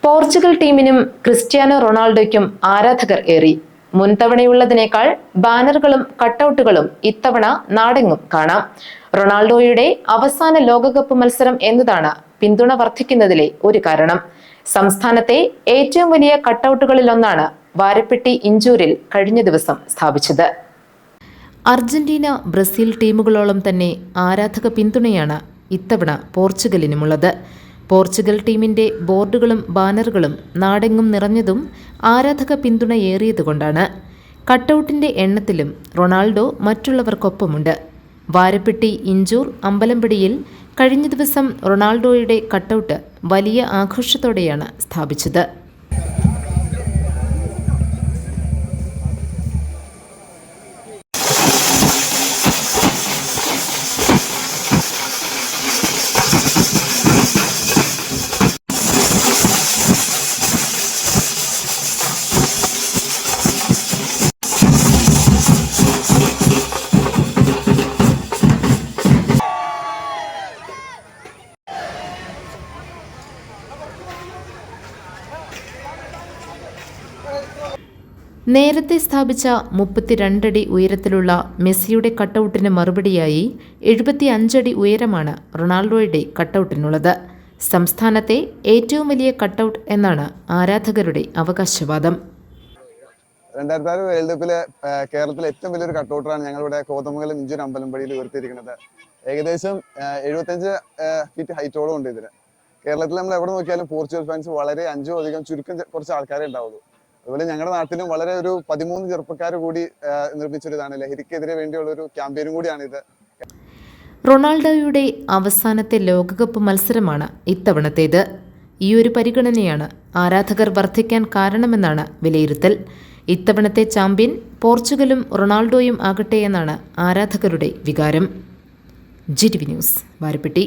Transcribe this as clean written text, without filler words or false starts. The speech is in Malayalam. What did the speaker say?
പോർച്ചുഗൽ ടീമിനും ക്രിസ്ത്യാനോ റൊണാൾഡോയ്ക്കും ആരാധകർ ഏറി. മുൻതവണയുള്ളതിനേക്കാൾ ബാനറുകളും കട്ടൗട്ടുകളും ഇത്തവണ നാടെങ്ങും കാണാം. റൊണാൾഡോയുടെ അവസാന ലോകകപ്പ് മത്സരം എന്നതാണ് പിന്തുണ വർദ്ധിക്കുന്നതിലെ ഒരു കാരണം. സംസ്ഥാനത്തെ ഏറ്റവും വലിയ കട്ടൗട്ടുകളിലൊന്നാണ് വാരപ്പെട്ടി ഇഞ്ചൂരിൽ കഴിഞ്ഞ ദിവസം സ്ഥാപിച്ചത്. അർജന്റീന, ബ്രസീൽ ടീമുകളോളം തന്നെ ആരാധക പിന്തുണയാണ് ഇത്തവണ പോർച്ചുഗലിനുമുള്ളത്. പോർച്ചുഗൽ ടീമിന്റെ ബോർഡുകളും ബാനറുകളും നാടെങ്ങും നിറഞ്ഞതും ആരാധക പിന്തുണയേറിയതുകൊണ്ടാണ്. കട്ടൗട്ടിന്റെ എണ്ണത്തിലും റൊണാൾഡോ മറ്റുള്ളവർക്കൊപ്പമുണ്ട്. വാരപ്പെട്ടി ഇഞ്ചൂർ അമ്പലമ്പടിയിൽ കഴിഞ്ഞ ദിവസം റൊണാൾഡോയുടെ കട്ടൗട്ട് വലിയ ആഘോഷത്തോടെയാണ് സ്ഥാപിച്ചത്. നേരത്തെ സ്ഥാപിച്ച 32 അടി ഉയരത്തിലുള്ള മെസ്സിയുടെ കട്ടൗട്ടിന് മറുപടിയായി 75 അടി ഉയരമാണ് റൊണാൾഡോയുടെ കട്ടൗട്ടിനുള്ളത്. സംസ്ഥാനത്തെ ഏറ്റവും വലിയ കട്ടൗട്ട് എന്നാണ് ആരാധകരുടെ അവകാശവാദം. 2006 വേൾഡ് കപ്പിലെ കേരളത്തിലെ ഏറ്റവും വലിയൊരു കട്ടൗട്ടാണ് ഞങ്ങളിവിടെ കോതമംഗലം ഇഞ്ചൂർ അമ്പലമ്പടിയിൽ ഉയർത്തിയിരിക്കുന്നത്. ഏകദേശം 75 ഫീറ്റ് ഹൈറ്റോളം ഉണ്ട് ഇതിന്. കേരളത്തിൽ നമ്മൾ എവിടെ നോക്കിയാലും പോർച്ചുഗൽ ഫാൻസ് വളരെ അധികം ചുരുക്കം കുറച്ച് ആൾക്കാരെ ഉണ്ടാവുള്ളൂ. അതുപോലെ ഞങ്ങളുടെ നാട്ടിലും വളരെ ഒരു 13 ചെറുപ്പക്കാർ കൂടി നിർമ്മിച്ചൊരിതാണ്. ലഹരിക്കെതിരെ വേണ്ടിയുള്ള ഒരു ക്യാമ്പയിനും കൂടിയാണിത്. റൊണാൾഡോയുടെ അവസാനത്തെ ലോകകപ്പ് മത്സരമാണ് ഇത്തവണത്തേത്. ഈ ഒരു പരിഗണനയാണ് ആരാധകർ വർദ്ധിക്കാൻ കാരണമെന്നാണ് വിലയിരുത്തൽ. ഇത്തവണത്തെ ചാമ്പ്യൻ പോർച്ചുഗലും റൊണാൾഡോയും ആകട്ടെ എന്നാണ് ആരാധകരുടെ വികാരം. GTV news, Varappetty.